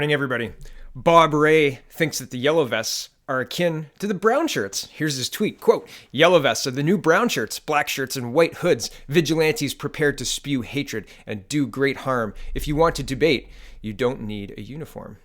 Morning, everybody. Bob Ray thinks that the yellow vests are akin to the brown shirts. Here's his tweet, quote, "Yellow vests are the new brown shirts, black shirts and white hoods. Vigilantes prepared to spew hatred and do great harm. If you want to debate, you don't need a uniform."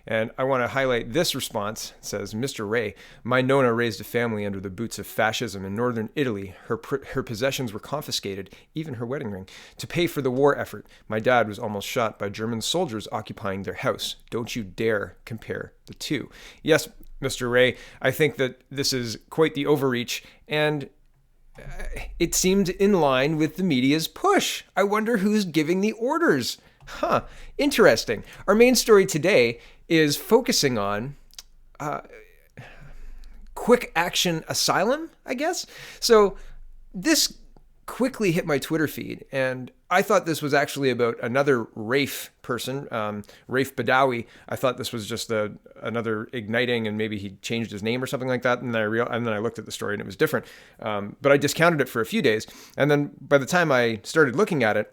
And I want to highlight this response. It says, "Mr. Ray, my Nona raised a family under the boots of fascism in northern Italy. Her possessions were confiscated, even her wedding ring, to pay for the war effort. My dad was almost shot by German soldiers occupying their house. Don't you dare compare the two." Yes, Mr. Ray, I think that this is quite the overreach, and it seemed in line with the media's push. I wonder who's giving the orders. Interesting. Our main story today is focusing on quick action asylum, I guess. So this quickly hit my Twitter feed, and I thought this was actually about another Rafe person, Rafe Badawi. I thought this was just another igniting, and maybe he changed his name or something like that. And then I looked at the story and it was different. But I discounted it for a few days. And then by the time I started looking at it,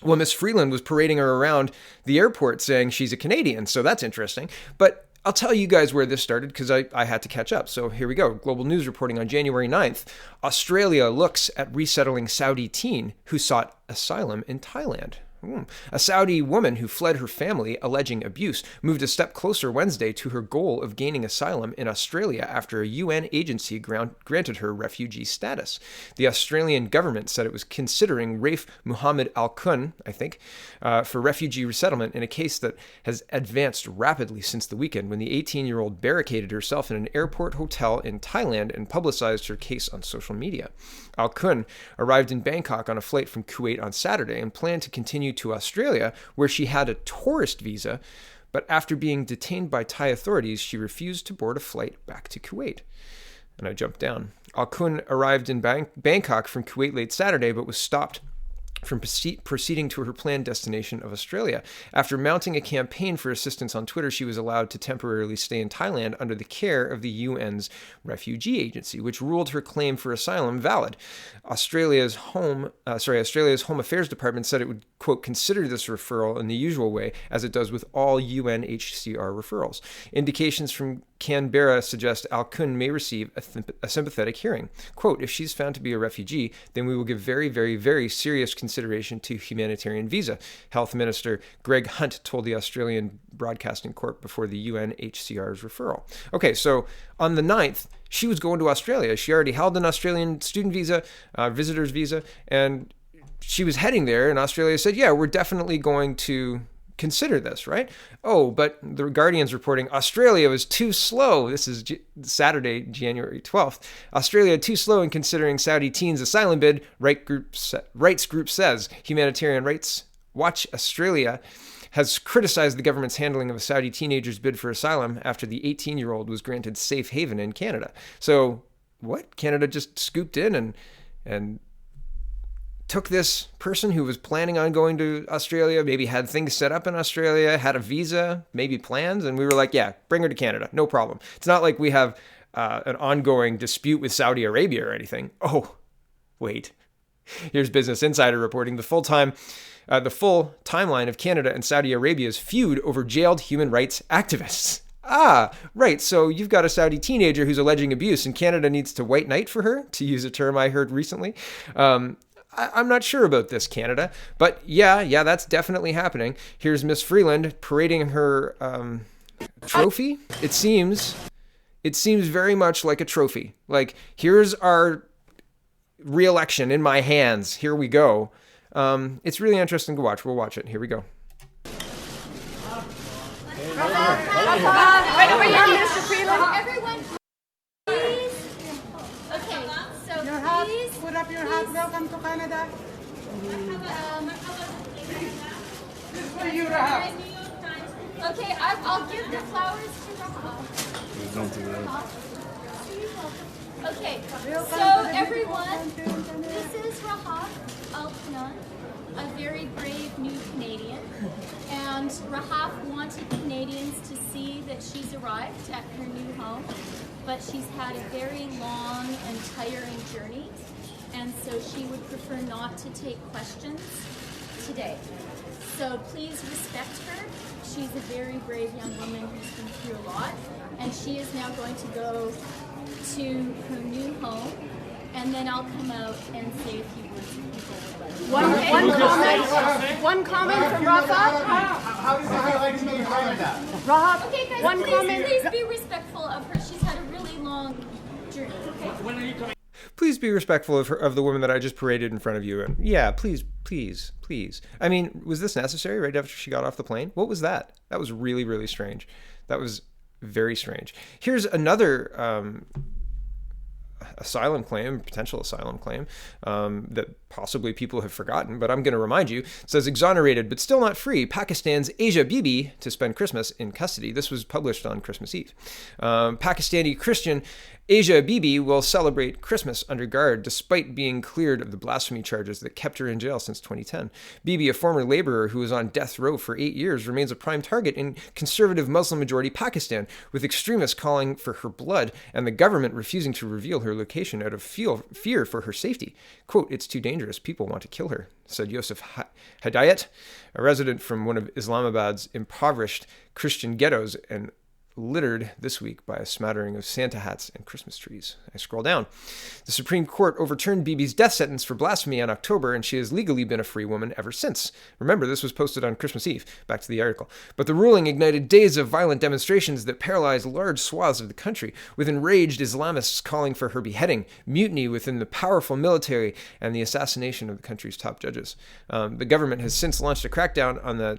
well, Miss Freeland was parading her around the airport saying she's a Canadian. So that's interesting. But I'll tell you guys where this started because I had to catch up. So here we go. Global News reporting on January 9th. Australia looks at resettling Saudi teen who sought asylum in Thailand. A Saudi woman who fled her family alleging abuse moved a step closer Wednesday to her goal of gaining asylum in Australia after a UN agency granted her refugee status. The Australian government said it was considering Rafe Muhammad Al Kun, I think, for refugee resettlement in a case that has advanced rapidly since the weekend when the 18-year-old barricaded herself in an airport hotel in Thailand and publicized her case on social media. Al Kun arrived in Bangkok on a flight from Kuwait on Saturday and planned to continue to Australia, where she had a tourist visa, but after being detained by Thai authorities, she refused to board a flight back to Kuwait. And I jumped down. Al Kun arrived in Bangkok from Kuwait late Saturday, but was stopped from proceeding to her planned destination of Australia. After mounting a campaign for assistance on Twitter, she was allowed to temporarily stay in Thailand under the care of the UN's refugee agency, which ruled her claim for asylum valid. Australia's Home Affairs Department said it would, quote, consider this referral in the usual way, as it does with all UNHCR referrals. Indications from Canberra suggest Al Kun may receive a sympathetic hearing. Quote, if she's found to be a refugee, then we will give very, very, very serious consideration to humanitarian visa, Health Minister Greg Hunt told the Australian Broadcasting Corp before the UNHCR's referral. Okay, so on the 9th, she was going to Australia. She already held an Australian student visa, visitor's visa, and she was heading there, and Australia said, yeah, we're definitely going to consider this, right? Oh, but the Guardian's reporting Australia was too slow. This is Saturday, January 12th. Australia too slow in considering Saudi teens' asylum bid, rights group says. Humanitarian Rights Watch Australia has criticized the government's handling of a Saudi teenager's bid for asylum after the 18-year-old was granted safe haven in Canada. So what? Canada just scooped in and took this person who was planning on going to Australia, maybe had things set up in Australia, had a visa, maybe plans, and we were like, yeah, bring her to Canada, no problem. It's not like we have an ongoing dispute with Saudi Arabia or anything. Oh, wait. Here's Business Insider reporting the full timeline of Canada and Saudi Arabia's feud over jailed human rights activists. Ah, right. So you've got a Saudi teenager who's alleging abuse, and Canada needs to white knight for her, to use a term I heard recently. I'm not sure about this, Canada, but yeah, that's definitely happening. Here's Miss Freeland parading her trophy. It seems very much like a trophy. Like, here's our re-election in my hands. Here we go. It's really interesting to watch. We'll watch it. Here we go. Right over here, Mr. Freeland. Everyone, please. Okay, so please put up your hat. Welcome to Canada. Okay, I'll give the flowers to Rahaf. Don't do that. Okay, so everyone, this is Rahaf Altman, a very brave new Canadian, and Rahaf wanted Canadians to see that she's arrived at her new home, but she's had a very long and tiring journey, and so she would prefer not to take questions today. So please respect her. she's a very brave young woman who's been through a lot, and she is now going to go to her new home, and then I'll come out and say a few words with people. One comment from Rafa. How does it feel like to be in Canada? Rafa, Okay, guys, one comment. please be respectful of her. She's had a really long journey, okay? When are you coming? Please be respectful of the woman that I just paraded in front of you. And yeah, please, please, please. I mean, was this necessary right after she got off the plane? What was that? That was really, really strange. That was very strange. Here's another asylum claim, potential asylum claim, that possibly people have forgotten, but I'm going to remind you. It says, exonerated but still not free, Pakistan's Asia Bibi to spend Christmas in custody. This was published on Christmas Eve. Pakistani Christian Asia Bibi will celebrate Christmas under guard despite being cleared of the blasphemy charges that kept her in jail since 2010. Bibi, a former laborer who was on death row for 8 years, remains a prime target in conservative Muslim-majority Pakistan, with extremists calling for her blood and the government refusing to reveal her location out of fear for her safety. Quote, "It's too dangerous. People want to kill her," said Yosef Hidayat, a resident from one of Islamabad's impoverished Christian ghettos and littered this week by a smattering of Santa hats and Christmas trees. I scroll down. The Supreme Court overturned Bibi's death sentence for blasphemy in October, and she has legally been a free woman ever since. Remember, this was posted on Christmas Eve. Back to the article. But the ruling ignited days of violent demonstrations that paralyzed large swaths of the country, with enraged Islamists calling for her beheading, mutiny within the powerful military, and the assassination of the country's top judges. The government has since launched a crackdown on the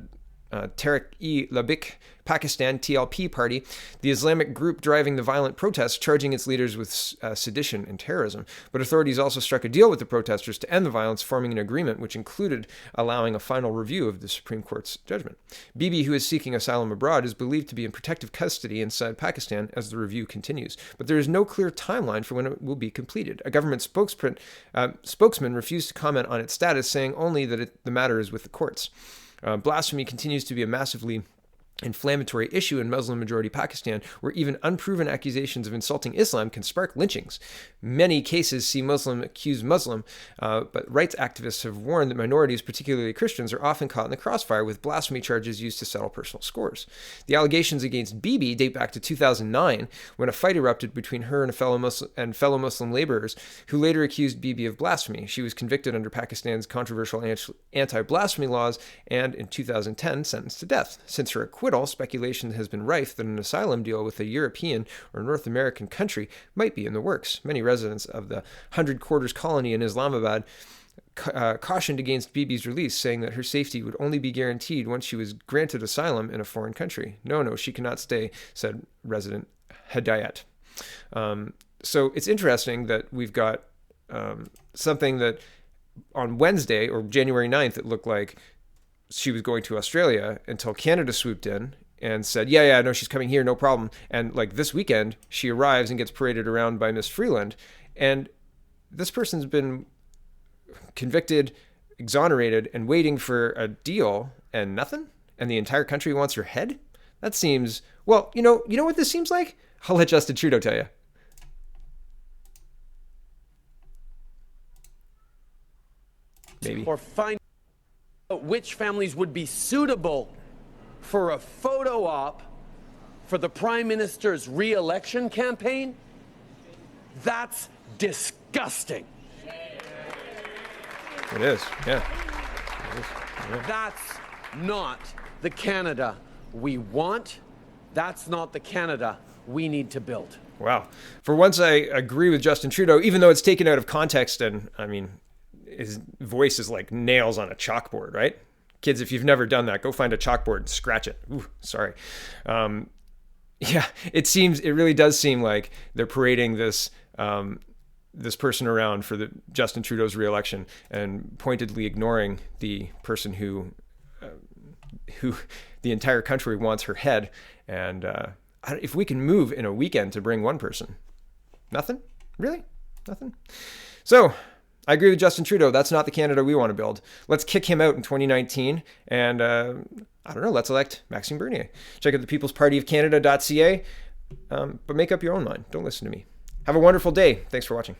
Tehreek-e-Labik Pakistan TLP party, the Islamic group driving the violent protests, charging its leaders with sedition and terrorism. But authorities also struck a deal with the protesters to end the violence, forming an agreement which included allowing a final review of the Supreme Court's judgment. Bibi, who is seeking asylum abroad, is believed to be in protective custody inside Pakistan as the review continues. But there is no clear timeline for when it will be completed. A government spokesman refused to comment on its status, saying only that the matter is with the courts. Blasphemy continues to be a massively inflammatory issue in Muslim-majority Pakistan, where even unproven accusations of insulting Islam can spark lynchings. Many cases see Muslim accuse Muslim, but rights activists have warned that minorities, particularly Christians, are often caught in the crossfire with blasphemy charges used to settle personal scores. The allegations against Bibi date back to 2009, when a fight erupted between her and fellow Muslim laborers, who later accused Bibi of blasphemy. She was convicted under Pakistan's controversial anti-blasphemy laws and, in 2010, sentenced to death. Since her acquittal, speculation has been rife that an asylum deal with a European or North American country might be in the works. Many residents of the 100 Quarters colony in Islamabad cautioned against Bibi's release, saying that her safety would only be guaranteed once she was granted asylum in a foreign country. No, she cannot stay, said resident Hidayat. So it's interesting that we've got something that on Wednesday or January 9th, it looked like she was going to Australia until Canada swooped in and said, yeah, no, she's coming here, no problem. And like this weekend, she arrives and gets paraded around by Miss Freeland. And this person's been convicted, exonerated, and waiting for a deal and nothing. And the entire country wants her head? That seems, well, you know what this seems like? I'll let Justin Trudeau tell you. Maybe. Or find out which families would be suitable for a photo op for the Prime Minister's re-election campaign? That's disgusting. It is, yeah. That's not the Canada we want. That's not the Canada we need to build. Wow. For once, I agree with Justin Trudeau, even though it's taken out of context. And I mean, his voice is like nails on a chalkboard, right? Kids, if you've never done that, go find a chalkboard and scratch it. Ooh, sorry. Yeah, it really does seem like they're parading this person around for Justin Trudeau's reelection and pointedly ignoring the person who the entire country wants her head. And if we can move in a weekend to bring one person, nothing? Really? Nothing? So I agree with Justin Trudeau. That's not the Canada we want to build. Let's kick him out in 2019. And I don't know, let's elect Maxime Bernier. Check out the peoplespartyofcanada.ca, but make up your own mind. Don't listen to me. Have a wonderful day. Thanks for watching.